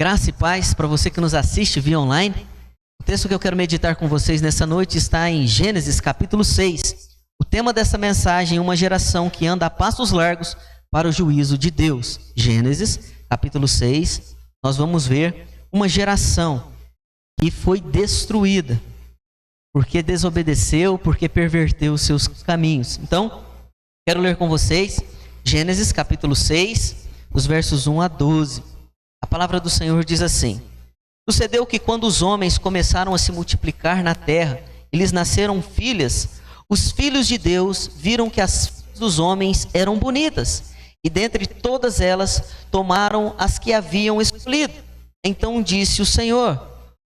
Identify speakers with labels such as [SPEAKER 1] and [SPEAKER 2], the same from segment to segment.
[SPEAKER 1] Graça e paz para você que nos assiste via online. O texto que eu quero meditar com vocês nessa noite está em Gênesis capítulo 6. O tema dessa mensagem é uma geração que anda a passos largos para o juízo de Deus. Gênesis capítulo 6, nós vamos ver uma geração que foi destruída porque desobedeceu, porque perverteu os seus caminhos. Então, quero ler com vocês Gênesis capítulo 6, os versos 1 a 12. A palavra do Senhor diz assim: Sucedeu que quando os homens começaram a se multiplicar na terra e lhes nasceram filhas, os filhos de Deus viram que as filhas dos homens eram bonitas, e dentre todas elas tomaram as que haviam escolhido. Então disse o Senhor: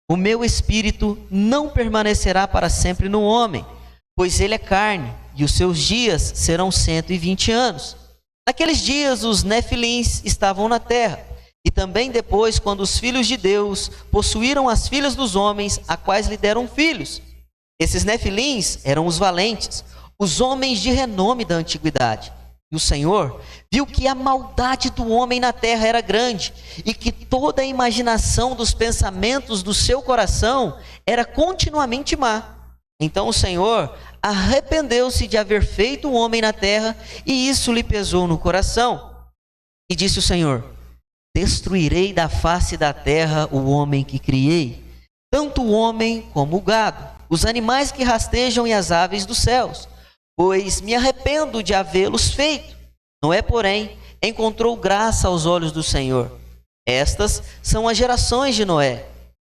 [SPEAKER 1] O meu espírito não permanecerá para sempre no homem, pois ele é carne, e os seus dias serão 120 anos. Naqueles dias os nefilins estavam na terra, e também depois, quando os filhos de Deus possuíram as filhas dos homens, a quais lhe deram filhos. Esses nefilins eram os valentes, os homens de renome da antiguidade. E o Senhor viu que a maldade do homem na terra era grande, e que toda a imaginação dos pensamentos do seu coração era continuamente má. Então o Senhor arrependeu-se de haver feito o homem na terra, e isso lhe pesou no coração. E disse o Senhor: Destruirei da face da terra o homem que criei, tanto o homem como o gado, os animais que rastejam e as aves dos céus, pois me arrependo de havê-los feito. Noé, porém, encontrou graça aos olhos do Senhor. Estas são as gerações de Noé.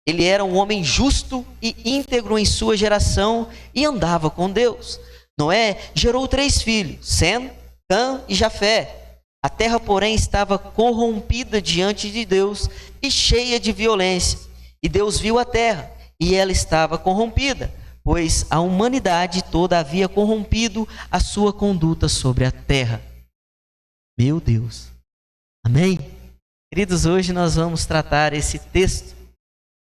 [SPEAKER 1] Ele era um homem justo e íntegro em sua geração e andava com Deus. Noé gerou 3 filhos, Sem, Cã e Jafé. A terra, porém, estava corrompida diante de Deus e cheia de violência. E Deus viu a terra, e ela estava corrompida, pois a humanidade toda havia corrompido a sua conduta sobre a terra. Meu Deus. Amém? Queridos, hoje nós vamos tratar esse texto,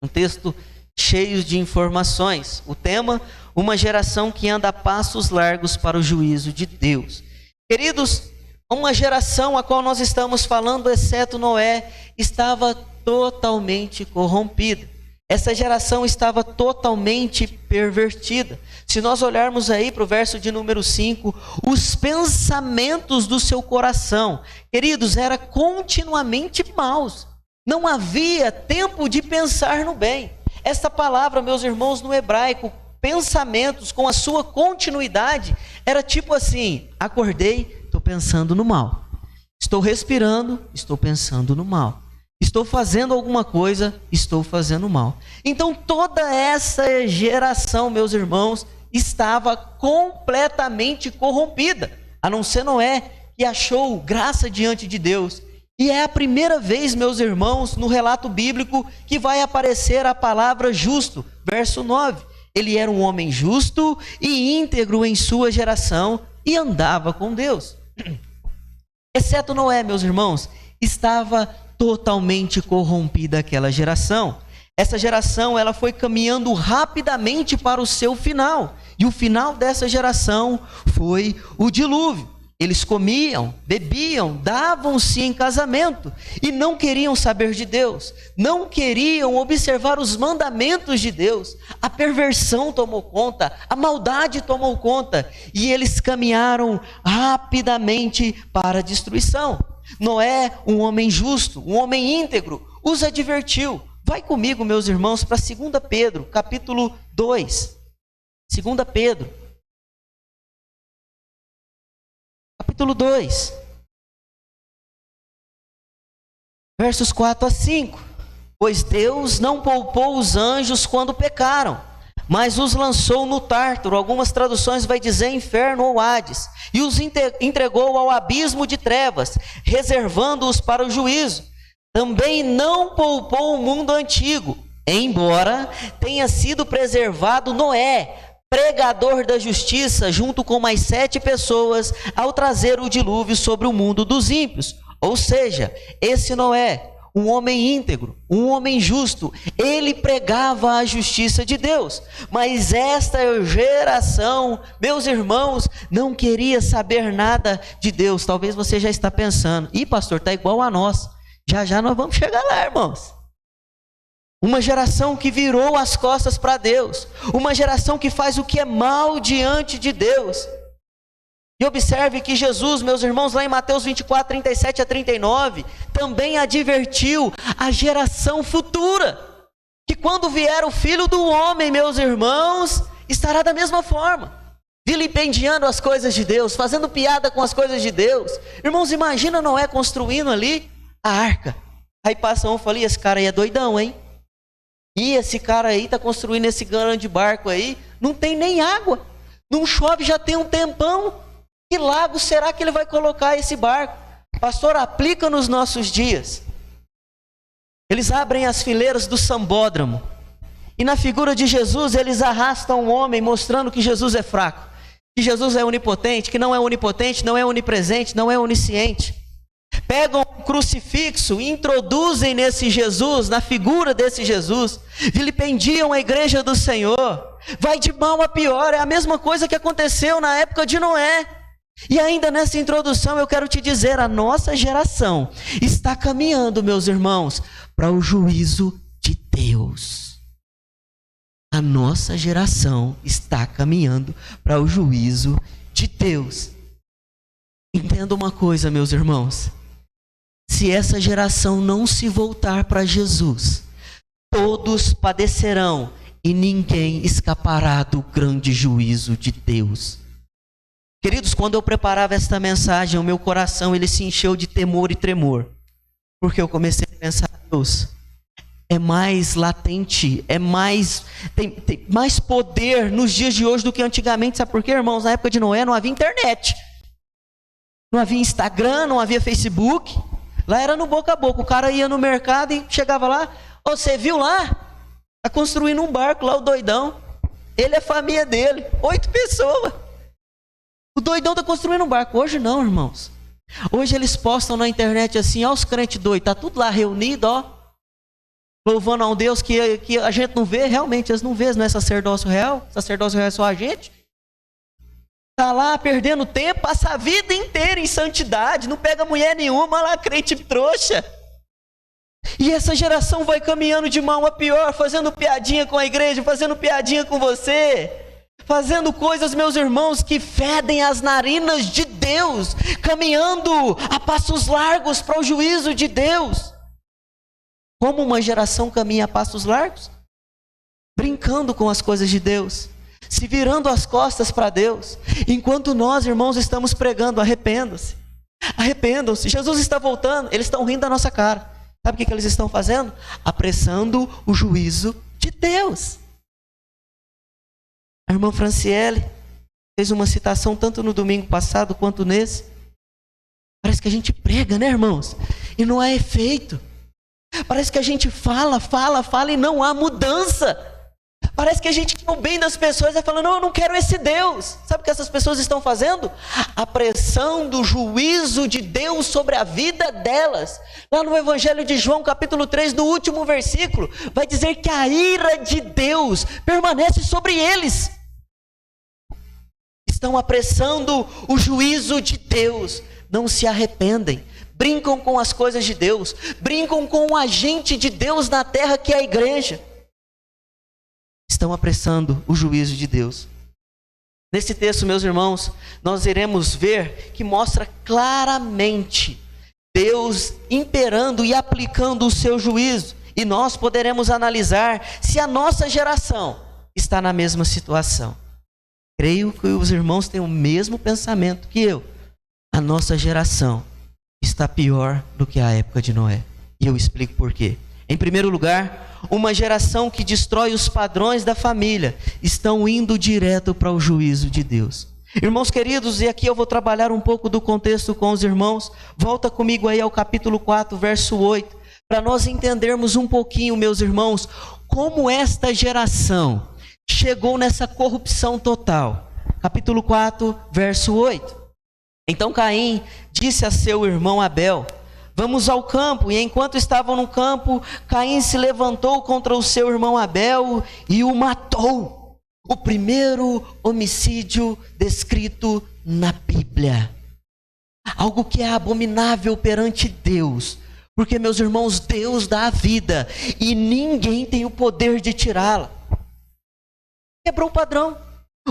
[SPEAKER 1] um texto cheio de informações. O tema: uma geração que anda a passos largos para o juízo de Deus. Queridos, uma geração a qual nós estamos falando, exceto Noé, estava totalmente corrompida. Essa geração estava totalmente pervertida. Se nós olharmos aí para o verso de número 5, os pensamentos do seu coração, queridos, eram continuamente maus. Não havia tempo de pensar no bem. Esta palavra, meus irmãos, no hebraico, pensamentos com a sua continuidade, era tipo assim: acordei, estou pensando no mal. Estou respirando, estou pensando no mal. Estou fazendo alguma coisa, estou fazendo mal. Então toda essa geração, meus irmãos, estava completamente corrompida, a não ser Noé, que achou graça diante de Deus. E é a primeira vez, meus irmãos, no relato bíblico que vai aparecer a palavra justo. Verso 9. Ele era um homem justo e íntegro em sua geração e andava com Deus. Exceto Noé, meus irmãos, estava totalmente corrompida aquela geração. Essa geração, ela foi caminhando rapidamente para o seu final. E o final dessa geração foi o dilúvio. Eles comiam, bebiam, davam-se em casamento e não queriam saber de Deus, não queriam observar os mandamentos de Deus. A perversão tomou conta, a maldade tomou conta e eles caminharam rapidamente para a destruição. Noé, um homem justo, um homem íntegro, os advertiu. Vai comigo, meus irmãos, para 2 Pedro, capítulo 2. 2 Pedro. Capítulo 2, versos 4 a 5. Pois Deus não poupou os anjos quando pecaram, mas os lançou no Tártaro. Algumas traduções vai dizer inferno ou Hades. E os entregou ao abismo de trevas, reservando-os para o juízo. Também não poupou o mundo antigo, embora tenha sido preservado Noé, pregador da justiça, junto com mais 7 pessoas, ao trazer o dilúvio sobre o mundo dos ímpios. Ou seja, esse Noé, um homem íntegro, um homem justo, ele pregava a justiça de Deus. Mas esta geração, meus irmãos, não queria saber nada de Deus. Talvez você já está pensando: ih, pastor, está igual a nós. Já já nós vamos chegar lá, irmãos. Uma geração que virou as costas para Deus. Uma geração que faz o que é mal diante de Deus. E observe que Jesus, meus irmãos, lá em Mateus 24, 37 a 39, também advertiu a geração futura, que quando vier o Filho do Homem, meus irmãos, estará da mesma forma, vilipendiando as coisas de Deus, fazendo piada com as coisas de Deus. Irmãos, imagina Noé construindo ali a arca. Aí passa um e fala, esse cara aí é doidão, hein? E esse cara aí está construindo esse grande barco aí, não tem nem água, não chove já tem um tempão. Que lago será que ele vai colocar esse barco? Pastor, aplica nos nossos dias. Eles abrem as fileiras do sambódromo. E na figura de Jesus, eles arrastam o homem, mostrando que Jesus é fraco. Que Jesus é onipotente, que não é onipotente, não é onipresente, não é onisciente. Pegam um crucifixo e introduzem nesse Jesus, na figura desse Jesus. Vilipendiam a igreja do Senhor. Vai de mal a pior, é a mesma coisa que aconteceu na época de Noé. E ainda nessa introdução eu quero te dizer, a nossa geração está caminhando, meus irmãos, para o juízo de Deus. A nossa geração está caminhando para o juízo de Deus. Entenda uma coisa, meus irmãos. Se essa geração não se voltar para Jesus, todos padecerão e ninguém escapará do grande juízo de Deus. Queridos, quando eu preparava esta mensagem, o meu coração ele se encheu de temor e tremor, porque eu comecei a pensar, Deus, é mais latente, tem mais poder nos dias de hoje do que antigamente. Sabe por quê, irmãos? Na época de Noé não havia internet, não havia Instagram, não havia Facebook, lá era no boca a boca. O cara ia no mercado e chegava lá, você viu lá? Está construindo um barco lá, o doidão, ele é a família dele, 8 pessoas. O doidão está construindo um barco. Hoje não, irmãos. Hoje eles postam na internet assim, ó, os crentes doidos, está tudo lá reunido, ó, louvando a um Deus que a gente não vê, realmente eles não vê, não é sacerdócio real é só a gente. Está lá perdendo tempo, passa a vida inteira em santidade, não pega mulher nenhuma, lá crente trouxa. E essa geração vai caminhando de mal a pior, fazendo piadinha com a igreja, fazendo piadinha com você, fazendo coisas, meus irmãos, que fedem as narinas de Deus, caminhando a passos largos para o juízo de Deus. Como uma geração caminha a passos largos? Brincando com as coisas de Deus, se virando as costas para Deus, enquanto nós, irmãos, estamos pregando, arrependam-se, arrependam-se, Jesus está voltando, eles estão rindo da nossa cara. Sabe o que eles estão fazendo? Apressando o juízo de Deus. A irmã Franciele fez uma citação tanto no domingo passado quanto nesse. Parece que a gente prega, né, irmãos? E não há efeito. Parece que a gente fala e não há mudança. Parece que a gente quer o bem das pessoas e fala, não, eu não quero esse Deus. Sabe o que essas pessoas estão fazendo? A pressão do juízo de Deus sobre a vida delas. Lá no Evangelho de João, capítulo 3, no último versículo, vai dizer que a ira de Deus permanece sobre eles. Estão apressando o juízo de Deus, não se arrependem, brincam com as coisas de Deus, brincam com o agente de Deus na terra que é a igreja. Estão apressando o juízo de Deus. Nesse texto, meus irmãos, nós iremos ver que mostra claramente Deus imperando e aplicando o seu juízo. E nós poderemos analisar se a nossa geração está na mesma situação. Creio que os irmãos têm o mesmo pensamento que eu. A nossa geração está pior do que a época de Noé. E eu explico por quê. Em primeiro lugar, uma geração que destrói os padrões da família estão indo direto para o juízo de Deus. Irmãos queridos, e aqui eu vou trabalhar um pouco do contexto com os irmãos. Volta comigo aí ao capítulo 4, verso 8, para nós entendermos um pouquinho, meus irmãos, como esta geração chegou nessa corrupção total. Capítulo 4, verso 8. Então Caim disse a seu irmão Abel, vamos ao campo. E enquanto estavam no campo, Caim se levantou contra o seu irmão Abel e o matou. O primeiro homicídio descrito na Bíblia. Algo que é abominável perante Deus. Porque, meus irmãos, Deus dá a vida e ninguém tem o poder de tirá-la. Quebrou o padrão.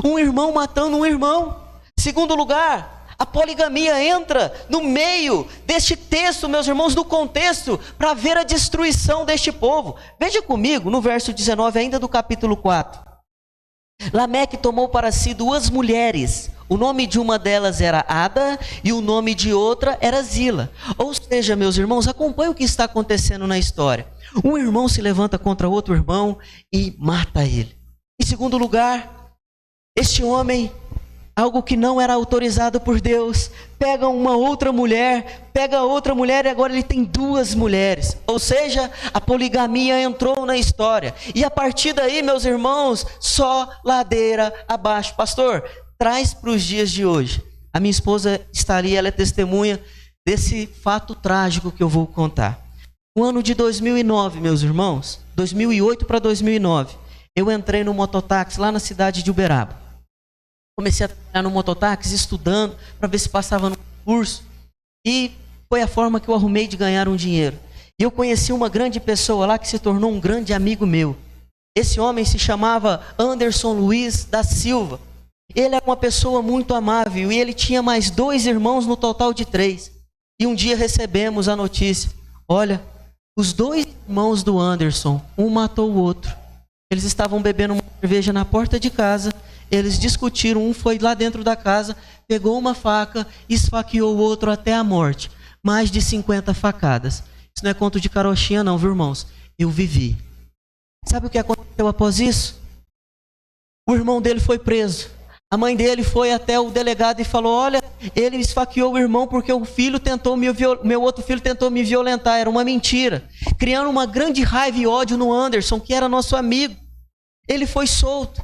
[SPEAKER 1] Um irmão matando um irmão. Segundo lugar, a poligamia entra no meio deste texto, meus irmãos, no contexto, para ver a destruição deste povo. Veja comigo no verso 19 ainda do capítulo 4. Lameque tomou para si 2 mulheres. O nome de uma delas era Ada e o nome de outra era Zila. Ou seja, meus irmãos, acompanhe o que está acontecendo na história. Um irmão se levanta contra outro irmão e mata ele. Em segundo lugar, este homem, algo que não era autorizado por Deus, pega outra mulher e agora ele tem 2 mulheres. Ou seja, a poligamia entrou na história. E a partir daí, meus irmãos, só ladeira abaixo. Pastor, traz para os dias de hoje. A minha esposa está ali, ela é testemunha desse fato trágico que eu vou contar. No ano de 2009, meus irmãos, 2008 para 2009, eu entrei no mototáxi lá na cidade de Uberaba. Comecei a trabalhar no mototáxi, estudando, para ver se passava no curso. E foi a forma que eu arrumei de ganhar um dinheiro. E eu conheci uma grande pessoa lá que se tornou um grande amigo meu. Esse homem se chamava Anderson Luiz da Silva. Ele era uma pessoa muito amável e ele tinha mais 2 irmãos no total de 3. E um dia recebemos a notícia: olha, os 2 irmãos do Anderson, um matou o outro. Eles estavam bebendo uma cerveja na porta de casa, eles discutiram, um foi lá dentro da casa, pegou uma faca e esfaqueou o outro até a morte. Mais de 50 facadas. Isso não é conto de carochinha não, viu, irmãos? Eu vivi. Sabe o que aconteceu após isso? O irmão dele foi preso. A mãe dele foi até o delegado e falou: olha, ele esfaqueou o irmão porque meu outro filho tentou me violentar. Era uma mentira. Criando uma grande raiva e ódio no Anderson, que era nosso amigo. Ele foi solto.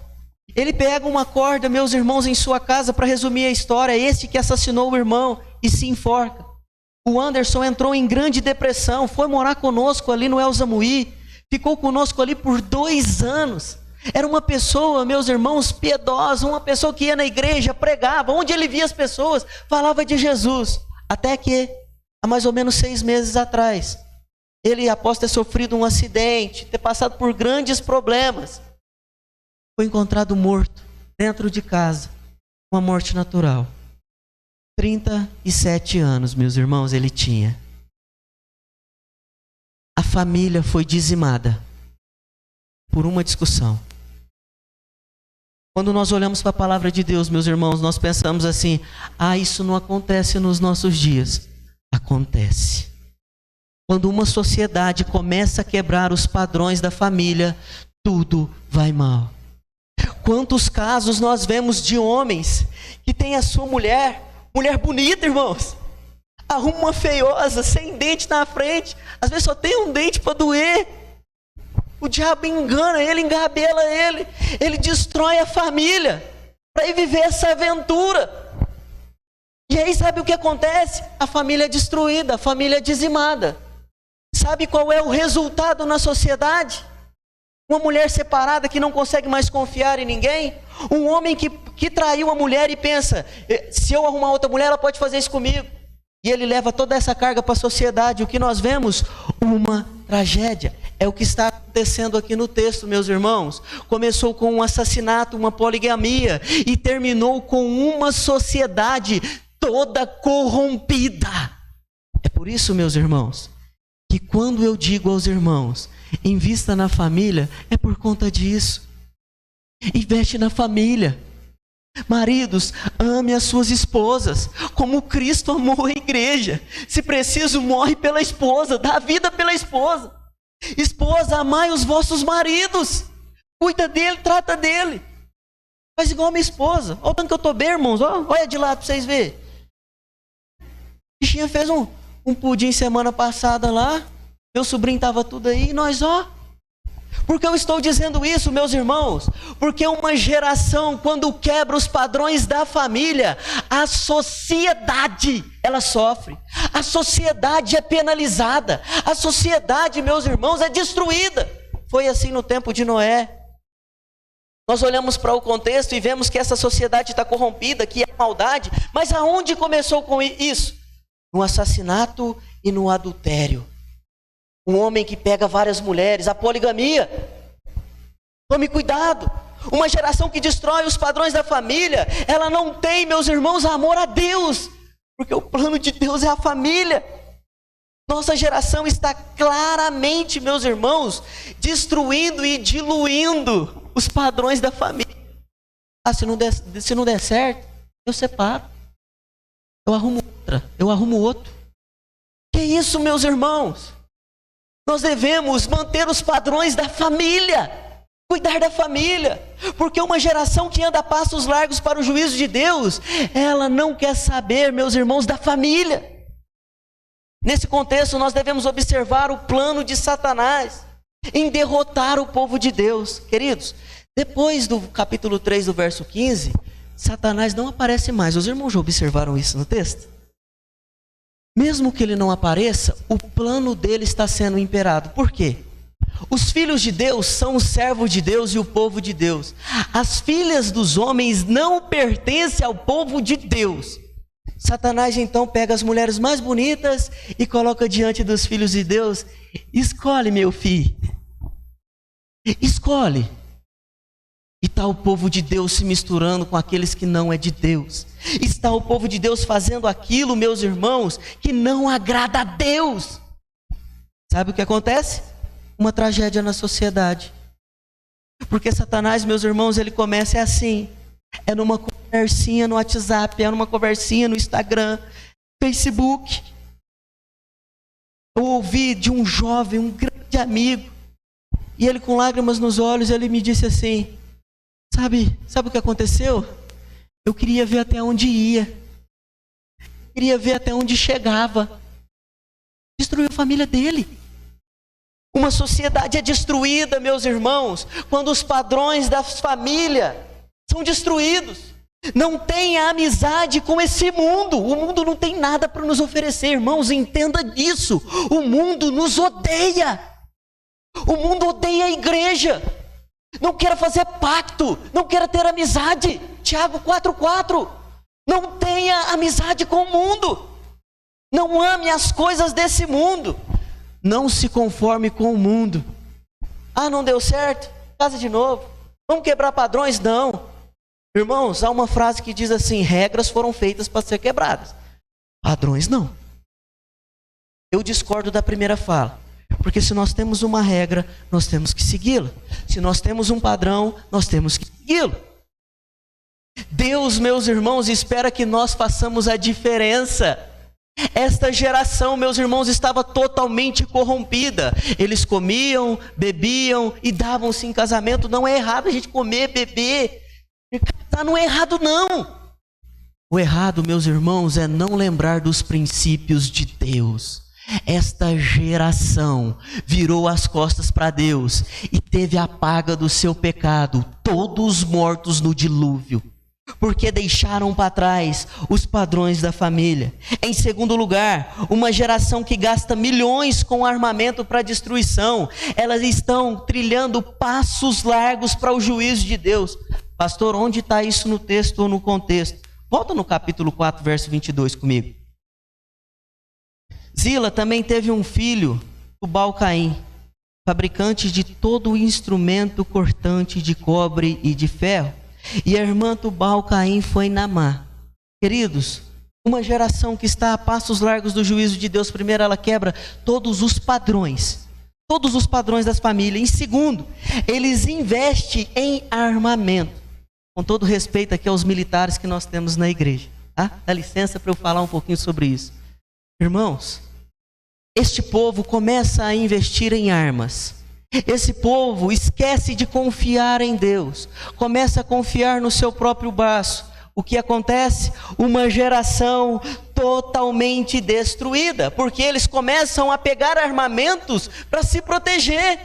[SPEAKER 1] Ele pega uma corda, meus irmãos, em sua casa, para resumir a história, este que assassinou o irmão e se enforca. O Anderson entrou em grande depressão, foi morar conosco ali no Elzamuí, ficou conosco ali por 2 anos. Era uma pessoa, meus irmãos, piedosa, uma pessoa que ia na igreja, pregava, onde ele via as pessoas, falava de Jesus. Até que, há mais ou menos 6 meses atrás, ele, após ter sofrido um acidente, ter passado por grandes problemas, foi encontrado morto dentro de casa, uma morte natural. 37 anos, meus irmãos, ele tinha. A família foi dizimada por uma discussão. Quando nós olhamos para a palavra de Deus, meus irmãos, nós pensamos assim: isso não acontece nos nossos dias. Acontece. Quando uma sociedade começa a quebrar os padrões da família, tudo vai mal. Quantos casos nós vemos de homens que têm a sua mulher bonita, irmãos, arruma uma feiosa, sem dente na frente, às vezes só tem um dente para doer. O diabo engana ele, engabela ele destrói a família para ir viver essa aventura. E aí sabe o que acontece? A família é destruída, a família é dizimada. Sabe qual é o resultado na sociedade? Uma mulher separada que não consegue mais confiar em ninguém. Um homem que traiu a mulher e pensa: se eu arrumar outra mulher, ela pode fazer isso comigo. E ele leva toda essa carga para a sociedade. O que nós vemos? Uma tragédia. É o que está acontecendo aqui no texto, meus irmãos. Começou com um assassinato, uma poligamia, e terminou com uma sociedade toda corrompida. É por isso, meus irmãos, que quando eu digo aos irmãos: invista na família, é por conta disso. Investe na família. Maridos, ame as suas esposas, como Cristo amou a igreja. Se preciso, morre pela esposa, dá a vida pela esposa. Esposa, amai os vossos maridos. Cuida dele, trata dele. Faz igual a minha esposa. Olha o tanto que eu estou bem, irmãos. Olha de lado para vocês verem. A bichinha fez um pudim semana passada lá. Meu sobrinho estava tudo aí. E nós, Por que eu estou dizendo isso, meus irmãos? Porque uma geração, quando quebra os padrões da família, a sociedade, ela sofre. A sociedade é penalizada. A sociedade, meus irmãos, é destruída. Foi assim no tempo de Noé. Nós olhamos para o contexto e vemos que essa sociedade está corrompida, que é maldade. Mas aonde começou com isso? No assassinato e no adultério. Um homem que pega várias mulheres, a poligamia. Tome cuidado. Uma geração que destrói os padrões da família, ela não tem, meus irmãos, amor a Deus, porque o plano de Deus é a família. Nossa geração está claramente, meus irmãos, destruindo e diluindo os padrões da família. Se não der certo, eu separo. Eu arrumo outra, eu arrumo outro. Que isso, meus irmãos? Nós devemos manter os padrões da família, cuidar da família, porque uma geração que anda a passos largos para o juízo de Deus, ela não quer saber, meus irmãos, da família. Nesse contexto, nós devemos observar o plano de Satanás em derrotar o povo de Deus. Queridos, depois do capítulo 3, do verso 15, Satanás não aparece mais. Os irmãos já observaram isso no texto? Mesmo que ele não apareça, o plano dele está sendo imperado. Por quê? Os filhos de Deus são os servos de Deus e o povo de Deus. As filhas dos homens não pertencem ao povo de Deus. Satanás então pega as mulheres mais bonitas e coloca diante dos filhos de Deus. Escolhe, meu filho. Escolhe. E está o povo de Deus se misturando com aqueles que não é de Deus. Está o povo de Deus fazendo aquilo, meus irmãos, que não agrada a Deus. Sabe o que acontece? Uma tragédia na sociedade. Porque Satanás, meus irmãos, ele começa assim. É numa conversinha no WhatsApp, é numa conversinha no Instagram, Facebook. Eu ouvi de um jovem, um grande amigo, e ele com lágrimas nos olhos, ele me disse assim, sabe o que aconteceu? Eu queria ver até onde ia. Queria ver até onde chegava. Destruiu a família dele. Uma sociedade é destruída, meus irmãos, quando os padrões da família são destruídos. Não tenha amizade com esse mundo. O mundo não tem nada para nos oferecer, irmãos, entenda disso. O mundo nos odeia. O mundo odeia a igreja. Não quer fazer pacto, não quer ter amizade. Tiago 4,4. Não tenha amizade com o mundo. Não ame as coisas desse mundo. Não se conforme com o mundo. Ah, não deu certo? Casa de novo. Vamos quebrar padrões? Não. Irmãos, há uma frase que diz assim, regras foram feitas para ser quebradas. Padrões não. Eu discordo da primeira fala. Porque se nós temos uma regra, nós temos que segui-la. Se nós temos um padrão, nós temos que segui-lo. Deus, meus irmãos, espera que nós façamos a diferença. Esta geração, meus irmãos, estava totalmente corrompida. Eles comiam, bebiam e davam-se em casamento. Não é errado a gente comer, beber. Não é errado não. O errado, meus irmãos, é não lembrar dos princípios de Deus. Esta geração virou as costas para Deus e teve a paga do seu pecado, todos mortos no dilúvio, porque deixaram para trás os padrões da família. Em segundo lugar, uma geração que gasta milhões com armamento para destruição. Elas estão trilhando passos largos para o juízo de Deus. Pastor, onde está isso no texto ou no contexto? Volta no capítulo 4, verso 22 comigo. Zila também teve um filho, Tubal-Caim, fabricante de todo o instrumento cortante de cobre e de ferro. E a irmã Tubal-Caim foi Naamá. Queridos, uma geração que está a passos largos do juízo de Deus. Primeiro, ela quebra todos os padrões das famílias. Em segundo, eles investem em armamento. Com todo respeito aqui aos militares que nós temos na igreja. Tá? Dá licença para eu falar um pouquinho sobre isso. Irmãos, este povo começa a investir em armas. Esse povo esquece de confiar em Deus. Começa a confiar no seu próprio braço. O que acontece? Uma geração totalmente destruída. Porque eles começam a pegar armamentos para se proteger.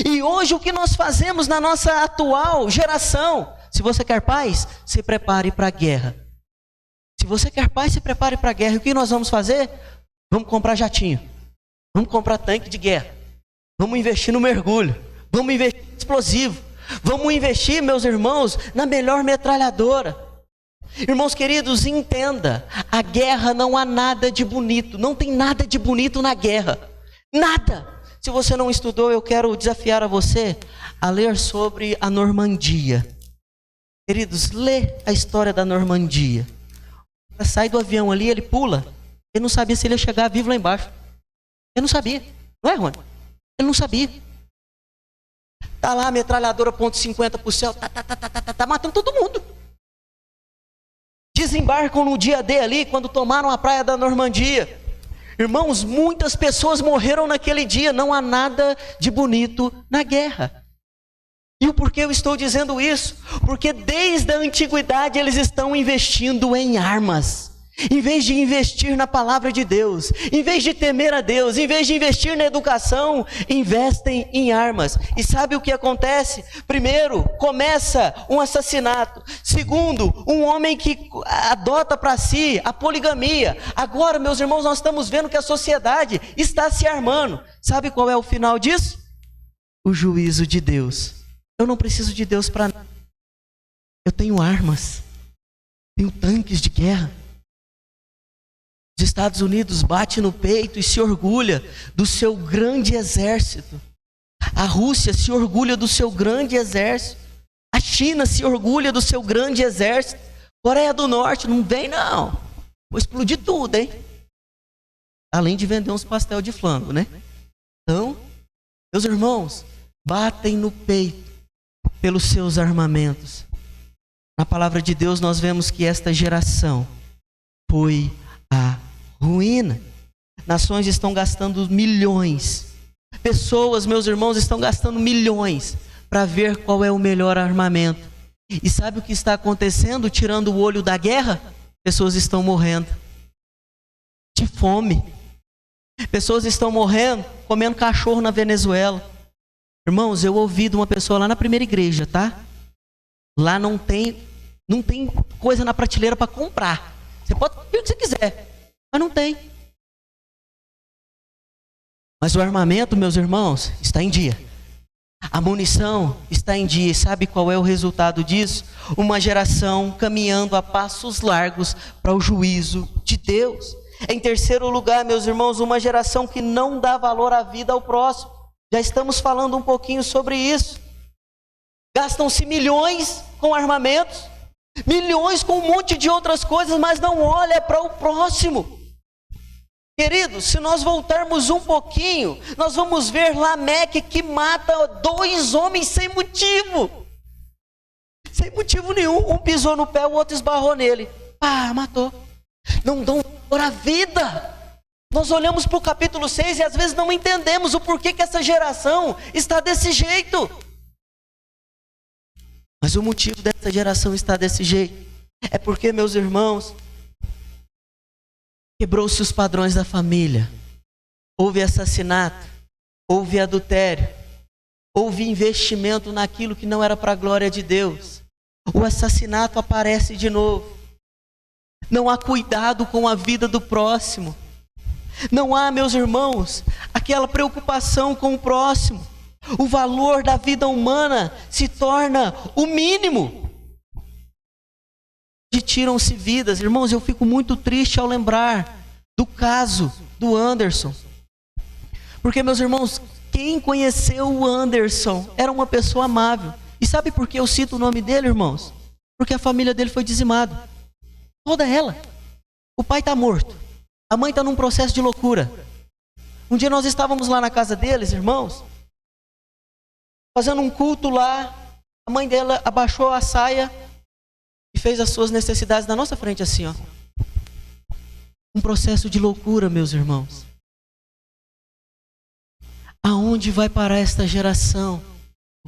[SPEAKER 1] E hoje o que nós fazemos na nossa atual geração? Se você quer paz, se prepare para a guerra. Se você quer paz, se prepare para a guerra. E o que nós vamos fazer? Vamos comprar jatinho. Vamos comprar tanque de guerra. Vamos investir no mergulho. Vamos investir no explosivo. Vamos investir, meus irmãos, na melhor metralhadora. Irmãos queridos, entenda. A guerra não há nada de bonito. Não tem nada de bonito na guerra. Nada. Se você não estudou, eu quero desafiar a você a ler sobre a Normandia. Queridos, lê a história da Normandia. Sai do avião ali, ele pula. Ele não sabia se ele ia chegar vivo lá embaixo. Ele não sabia. Não é, Rony? Ele não sabia. Tá lá a metralhadora .50 pro céu. Tá matando todo mundo. Desembarcam no dia D ali, quando tomaram a praia da Normandia. Irmãos, muitas pessoas morreram naquele dia. Não há nada de bonito na guerra. E o porquê eu estou dizendo isso? Porque desde a antiguidade eles estão investindo em armas. Em vez de investir na palavra de Deus, em vez de temer a Deus, em vez de investir na educação, investem em armas. E sabe o que acontece? Primeiro, começa um assassinato. Segundo, um homem que adota para si a poligamia. Agora, meus irmãos, nós estamos vendo que a sociedade está se armando. Sabe qual é o final disso? O juízo de Deus. Eu não preciso de Deus para nada. Eu tenho armas, tenho tanques de guerra. Os Estados Unidos bate no peito e se orgulha do seu grande exército. A Rússia se orgulha do seu grande exército. A China se orgulha do seu grande exército. Coreia do Norte, não vem não. Vou explodir tudo, hein? Além de vender uns pastel de flango, né? Então, meus irmãos, batem no peito pelos seus armamentos. Na palavra de Deus nós vemos que esta geração foi a ruína. Nações estão gastando milhões. Pessoas, meus irmãos, estão gastando milhões para ver qual é o melhor armamento. E sabe o que está acontecendo? Tirando o olho da guerra, pessoas estão morrendo de fome. Pessoas estão morrendo comendo cachorro na Venezuela. Irmãos, eu ouvi de uma pessoa lá na primeira igreja, tá? Lá não tem coisa na prateleira para comprar. Você pode pedir o que você quiser, mas não tem. Mas o armamento, meus irmãos, está em dia. A munição está em dia. E sabe qual é o resultado disso? Uma geração caminhando a passos largos para o juízo de Deus. Em terceiro lugar, meus irmãos, uma geração que não dá valor à vida ao próximo. Já estamos falando um pouquinho sobre isso. Gastam-se milhões com armamentos, milhões com um monte de outras coisas, mas não olha para o próximo. Queridos, se nós voltarmos um pouquinho, nós vamos ver Lameque que mata 2 homens sem motivo. Sem motivo nenhum. Um pisou no pé, o outro esbarrou nele. Matou. Não dão valor à vida. Nós olhamos para o capítulo 6 e às vezes não entendemos o porquê que essa geração está desse jeito. Mas o motivo dessa geração estar desse jeito é porque, meus irmãos, quebrou-se os padrões da família. Houve assassinato, houve adultério, houve investimento naquilo que não era para a glória de Deus. O assassinato aparece de novo. Não há cuidado com a vida do próximo. Não há, meus irmãos, aquela preocupação com o próximo. O valor da vida humana se torna o mínimo. E tiram-se vidas. Irmãos, eu fico muito triste ao lembrar do caso do Anderson. Porque, meus irmãos, quem conheceu o Anderson era uma pessoa amável. E sabe por que eu cito o nome dele, irmãos? Porque a família dele foi dizimada. Toda ela. O pai está morto. A mãe está num processo de loucura. Um dia nós estávamos lá na casa deles, irmãos, fazendo um culto lá. A mãe dela abaixou a saia e fez as suas necessidades na nossa frente assim, ó. Um processo de loucura, meus irmãos. Aonde vai parar esta geração?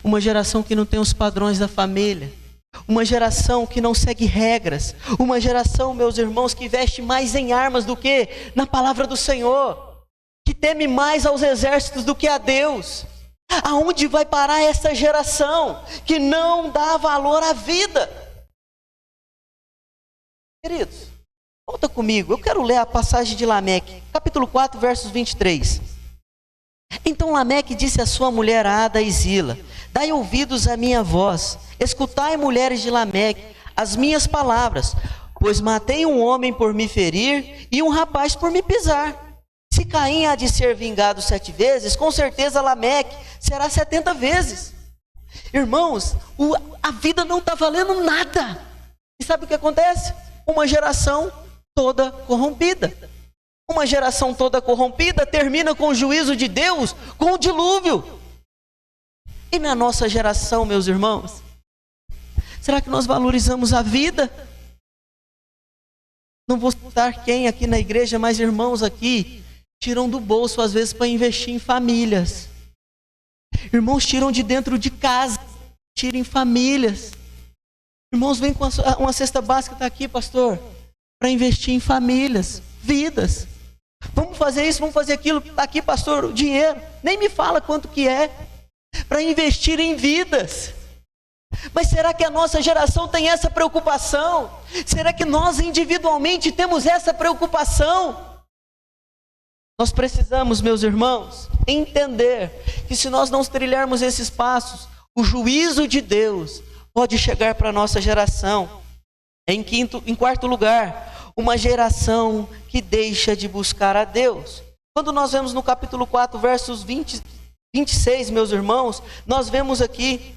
[SPEAKER 1] Uma geração que não tem os padrões da família. Uma geração que não segue regras. Uma geração, meus irmãos, que investe mais em armas do que na palavra do Senhor. Que teme mais aos exércitos do que a Deus. Aonde vai parar essa geração que não dá valor à vida? Queridos, volta comigo. Eu quero ler a passagem de Lameque, capítulo 4, versos 23. Então Lameque disse à sua mulher Ada e Zila: dai ouvidos à minha voz, escutai, mulheres de Lameque, as minhas palavras, pois matei um homem por me ferir e um rapaz por me pisar. Se Caim há de ser vingado 7 vezes, com certeza Lameque será 70 vezes. Irmãos, a vida não está valendo nada. E sabe o que acontece? Uma geração toda corrompida. Uma geração toda corrompida termina com o juízo de Deus, com o dilúvio. E na nossa geração, meus irmãos, será que nós valorizamos a vida? Não vou citar quem aqui na igreja, mas irmãos aqui tiram do bolso às vezes para investir em famílias. Irmãos tiram de dentro de casa, tiram em famílias. Irmãos, vem com uma cesta básica, está aqui, pastor, para investir em famílias, vidas. Vamos fazer isso, vamos fazer aquilo, está aqui, pastor, o dinheiro. Nem me fala quanto que é, para investir em vidas. Mas será que a nossa geração tem essa preocupação? Será que nós individualmente temos essa preocupação? Nós precisamos, meus irmãos, entender que se nós não trilharmos esses passos, o juízo de Deus pode chegar para a nossa geração. Em quarto lugar, uma geração que deixa de buscar a Deus. Quando nós vemos no capítulo 4, versos 26, meus irmãos, nós vemos aqui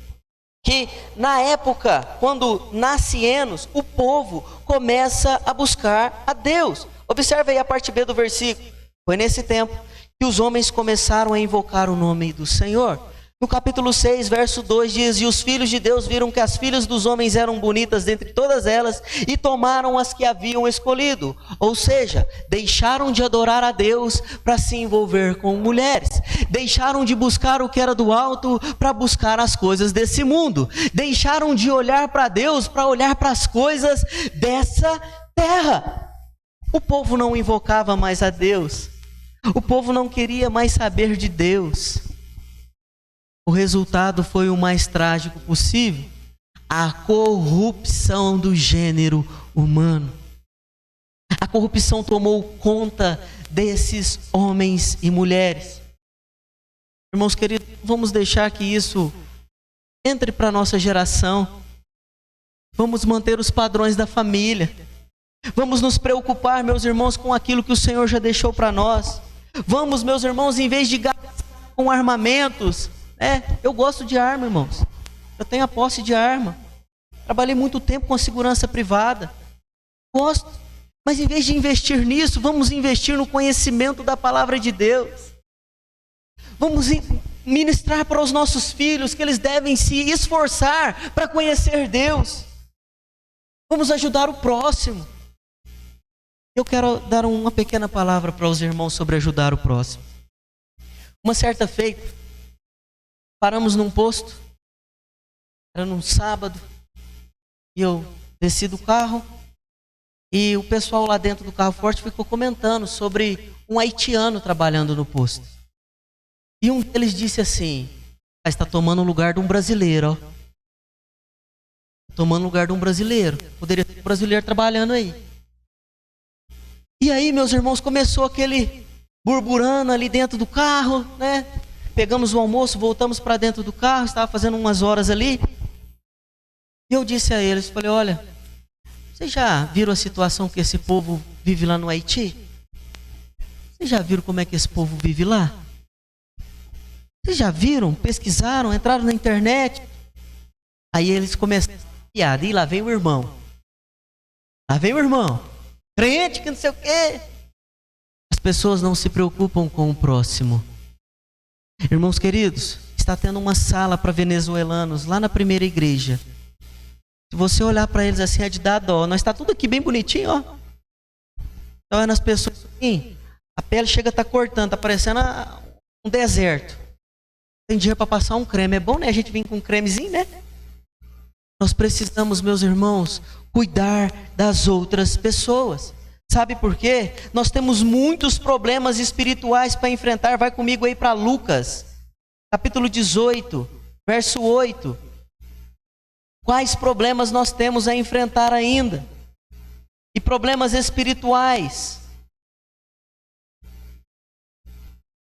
[SPEAKER 1] que na época, quando nasce Enos, o povo começa a buscar a Deus. Observe aí a parte B do versículo. Foi nesse tempo que os homens começaram a invocar o nome do Senhor. No capítulo 6, verso 2 diz: e os filhos de Deus viram que as filhas dos homens eram bonitas dentre todas elas, e tomaram as que haviam escolhido. Ou seja, deixaram de adorar a Deus para se envolver com mulheres. Deixaram de buscar o que era do alto para buscar as coisas desse mundo. Deixaram de olhar para Deus para olhar para as coisas dessa terra. O povo não invocava mais a Deus. O povo não queria mais saber de Deus. O resultado foi o mais trágico possível: a corrupção do gênero humano. A corrupção tomou conta desses homens e mulheres. Irmãos queridos, vamos deixar que isso entre para a nossa geração. Vamos manter os padrões da família. Vamos nos preocupar, meus irmãos, com aquilo que o Senhor já deixou para nós. Vamos, meus irmãos, em vez de gastar com armamentos. Eu gosto de arma, irmãos. Eu tenho a posse de arma. Trabalhei muito tempo com a segurança privada. Gosto. Mas em vez de investir nisso, vamos investir no conhecimento da palavra de Deus. Vamos ministrar para os nossos filhos que eles devem se esforçar para conhecer Deus. Vamos ajudar o próximo. Eu quero dar uma pequena palavra para os irmãos sobre ajudar o próximo. Uma certa feita, paramos num posto, era num sábado, e eu desci do carro, e o pessoal lá dentro do carro forte ficou comentando sobre um haitiano trabalhando no posto. E um deles disse assim: está tomando o lugar de um brasileiro, ó. Tomando o lugar de um brasileiro. Poderia ter um brasileiro trabalhando aí. E aí, meus irmãos, começou aquele burburando ali dentro do carro, né? Pegamos o almoço, voltamos para dentro do carro, estava fazendo umas horas ali. E eu disse a eles, falei: olha, vocês já viram a situação que esse povo vive lá no Haiti? Vocês já viram como é que esse povo vive lá? Vocês já viram, pesquisaram, entraram na internet? Aí eles começaram a piada, e lá vem o irmão. Lá vem o irmão. Crente que não sei o quê. As pessoas não se preocupam com o próximo. Irmãos queridos, está tendo uma sala para venezuelanos lá na primeira igreja. Se você olhar para eles assim, é de dar dó. Nós está tudo aqui bem bonitinho, ó. Então é nas pessoas assim, a pele chega a estar cortando, está parecendo um deserto. Tem dinheiro para passar um creme. É bom, né? A gente vem com um cremezinho, né? Nós precisamos, meus irmãos, cuidar das outras pessoas. Sabe por quê? Nós temos muitos problemas espirituais para enfrentar. Vai comigo aí para Lucas, capítulo 18, verso 8. Quais problemas nós temos a enfrentar ainda? E problemas espirituais.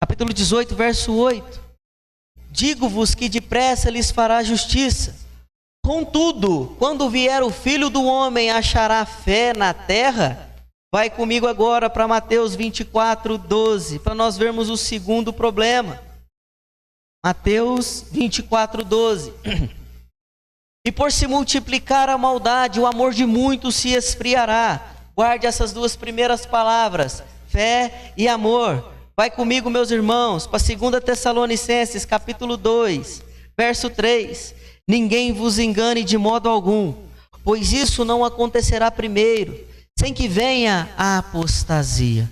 [SPEAKER 1] Capítulo 18, verso 8. Digo-vos que depressa lhes fará justiça. Contudo, quando vier o Filho do Homem, achará fé na terra? Vai comigo agora para Mateus 24, 12, para nós vermos o segundo problema. Mateus 24, 12. E por se multiplicar a maldade, o amor de muitos se esfriará. Guarde essas duas primeiras palavras, fé e amor. Vai comigo, meus irmãos, para 2 Tessalonicenses, capítulo 2, verso 3. Ninguém vos engane de modo algum, pois isso não acontecerá primeiro, sem que venha a apostasia.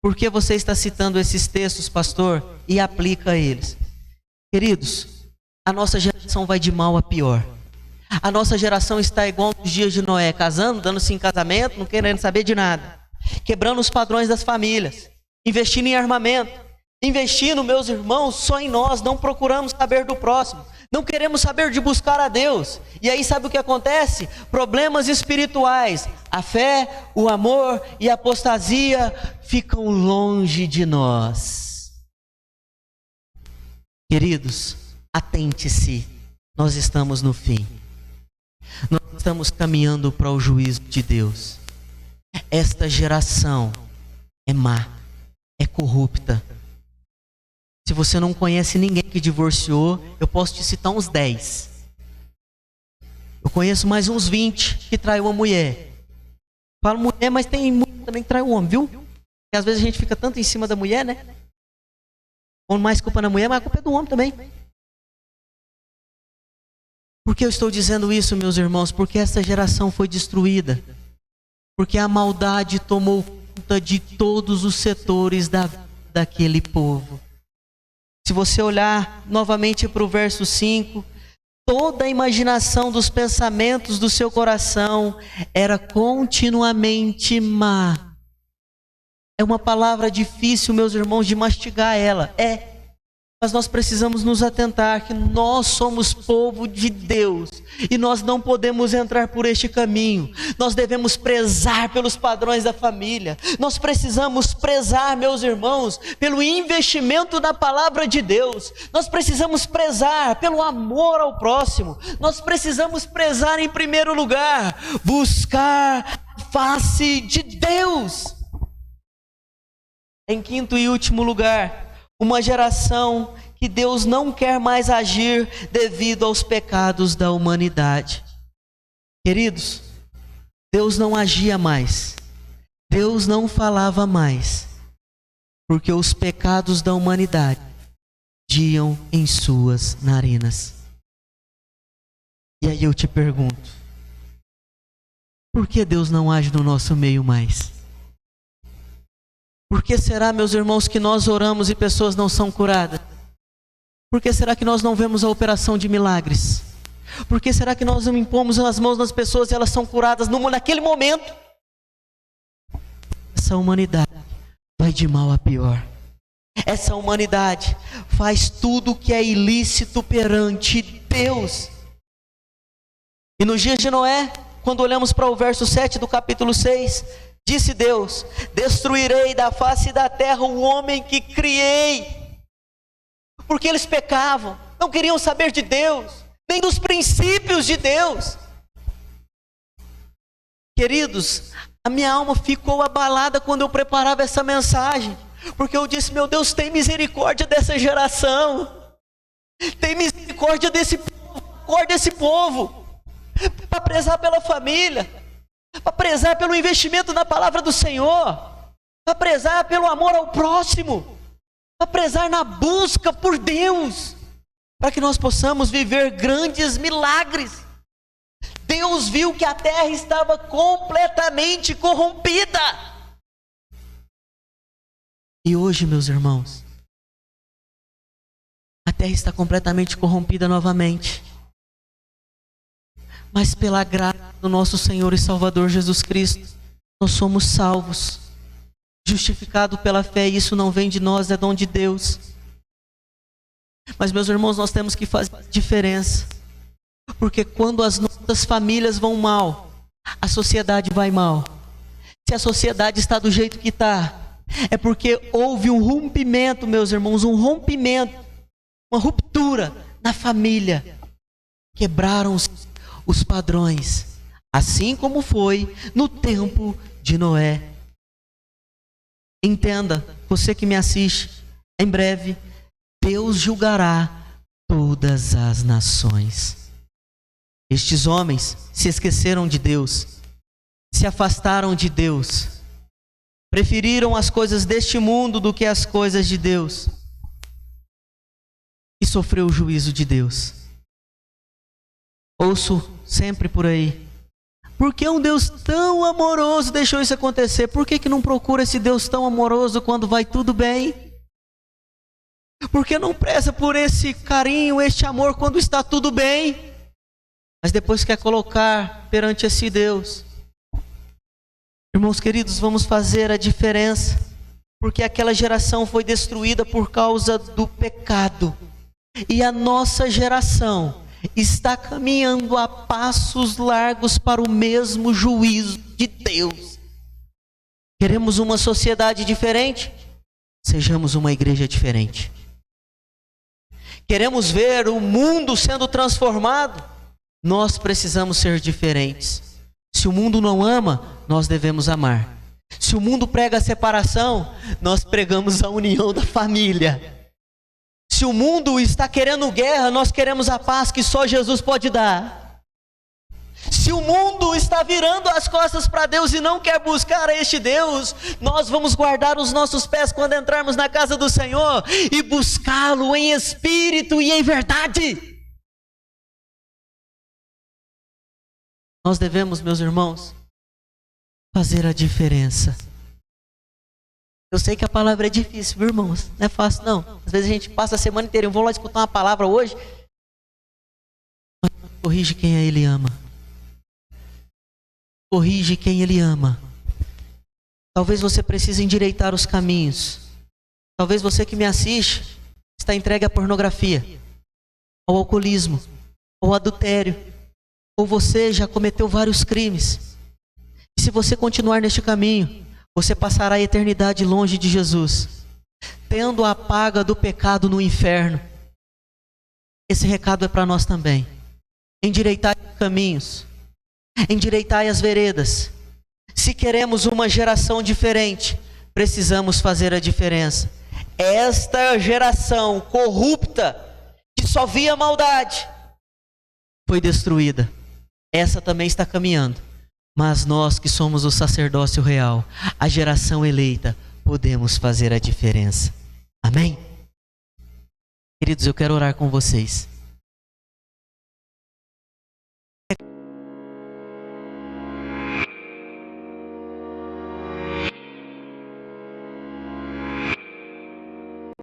[SPEAKER 1] Por que você está citando esses textos, pastor, e aplica eles? Queridos, a nossa geração vai de mal a pior. A nossa geração está igual nos dias de Noé, casando, dando-se em casamento, não querendo saber de nada, quebrando os padrões das famílias, investindo em armamento, investindo, meus irmãos, só em nós, não procuramos saber do próximo, não queremos saber de buscar a Deus. E aí sabe o que acontece? Problemas espirituais, a fé, o amor e a apostasia ficam longe de nós. Queridos, atente-se, nós estamos no fim. Nós estamos caminhando para o juízo de Deus. Esta geração é má, é corrupta. Se você não conhece ninguém que divorciou, eu posso te citar uns 10. Eu conheço mais uns 20 que traiu uma mulher. Falo mulher, mas tem mulher também que trai o homem, viu? Porque às vezes a gente fica tanto em cima da mulher, né? Pondo mais culpa na mulher, mas a culpa é do homem também. Por que eu estou dizendo isso, meus irmãos? Porque essa geração foi destruída. Porque a maldade tomou conta de todos os setores daquele povo. Se você olhar novamente para o verso 5, toda a imaginação dos pensamentos do seu coração era continuamente má. É uma palavra difícil, meus irmãos, de mastigar ela. Mas nós precisamos nos atentar que nós somos povo de Deus e nós não podemos entrar por este caminho. Nós devemos prezar pelos padrões da família. Nós precisamos prezar, meus irmãos, pelo investimento na palavra de Deus. Nós precisamos prezar pelo amor ao próximo. Nós precisamos prezar em primeiro lugar, buscar a face de Deus. Em quinto e último lugar, uma geração que Deus não quer mais agir devido aos pecados da humanidade. Queridos, Deus não agia mais, Deus não falava mais, porque os pecados da humanidade ardiam em suas narinas. E aí eu te pergunto, por que Deus não age no nosso meio mais? Por que será, meus irmãos, que nós oramos e pessoas não são curadas? Por que será que nós não vemos a operação de milagres? Por que será que nós não impomos as mãos nas pessoas e elas são curadas naquele momento? Essa humanidade vai de mal a pior. Essa humanidade faz tudo o que é ilícito perante Deus. E nos dias de Noé, quando olhamos para o verso 7 do capítulo 6, disse Deus: destruirei da face da terra o homem que criei. Porque eles pecavam, não queriam saber de Deus, nem dos princípios de Deus. Queridos, a minha alma ficou abalada quando eu preparava essa mensagem, porque eu disse: meu Deus, tem misericórdia dessa geração, tem misericórdia desse povo, acorda esse povo, para prezar pela família, para prezar pelo investimento na palavra do Senhor, para prezar pelo amor ao próximo, para prezar na busca por Deus, para que nós possamos viver grandes milagres. Deus viu que a terra estava completamente corrompida. E hoje, meus irmãos, a terra está completamente corrompida novamente. Mas pela graça do nosso Senhor e Salvador Jesus Cristo, nós somos salvos, justificados pela fé, e isso não vem de nós, é dom de Deus. Mas, meus irmãos, nós temos que fazer diferença, porque quando as nossas famílias vão mal, a sociedade vai mal. Se a sociedade está do jeito que está, é porque houve um rompimento, meus irmãos, um rompimento, uma ruptura na família. Quebraram os padrões, assim como foi no tempo de Noé. Entenda, você que me assiste, em breve, Deus julgará todas as nações. Estes homens se esqueceram de Deus, se afastaram de Deus, preferiram as coisas deste mundo do que as coisas de Deus, e sofreu o juízo de Deus. Ouço sempre por aí: por que um Deus tão amoroso deixou isso acontecer? Por que não procura esse Deus tão amoroso quando vai tudo bem? Por que não preza por esse carinho, este amor quando está tudo bem? Mas depois quer colocar perante esse Deus. Irmãos queridos, vamos fazer a diferença, porque aquela geração foi destruída por causa do pecado. E a nossa geração está caminhando a passos largos para o mesmo juízo de Deus. Queremos uma sociedade diferente? Sejamos uma igreja diferente. Queremos ver o mundo sendo transformado? Nós precisamos ser diferentes. Se o mundo não ama, nós devemos amar. Se o mundo prega a separação, nós pregamos a união da família. Se o mundo está querendo guerra, nós queremos a paz que só Jesus pode dar. Se o mundo está virando as costas para Deus e não quer buscar este Deus, nós vamos guardar os nossos pés quando entrarmos na casa do Senhor e buscá-lo em espírito e em verdade. Nós devemos, meus irmãos, fazer a diferença. Eu sei que a palavra é difícil, viu, irmãos? Não é fácil, não. Às vezes a gente passa a semana inteira, eu vou lá escutar uma palavra hoje, mas corrige quem Ele ama. Corrige quem Ele ama. Talvez você precise endireitar os caminhos. Talvez você que me assiste está entregue à pornografia, ao alcoolismo, ao adultério, ou você já cometeu vários crimes. E se você continuar neste caminho, você passará a eternidade longe de Jesus, tendo a paga do pecado no inferno. Esse recado é para nós também. Endireitai os caminhos, endireitai as veredas. Se queremos uma geração diferente, precisamos fazer a diferença. Esta geração corrupta, que só via maldade, foi destruída. Essa também está caminhando. Mas nós que somos o sacerdócio real, a geração eleita, podemos fazer a diferença. Amém? Queridos, eu quero orar com vocês.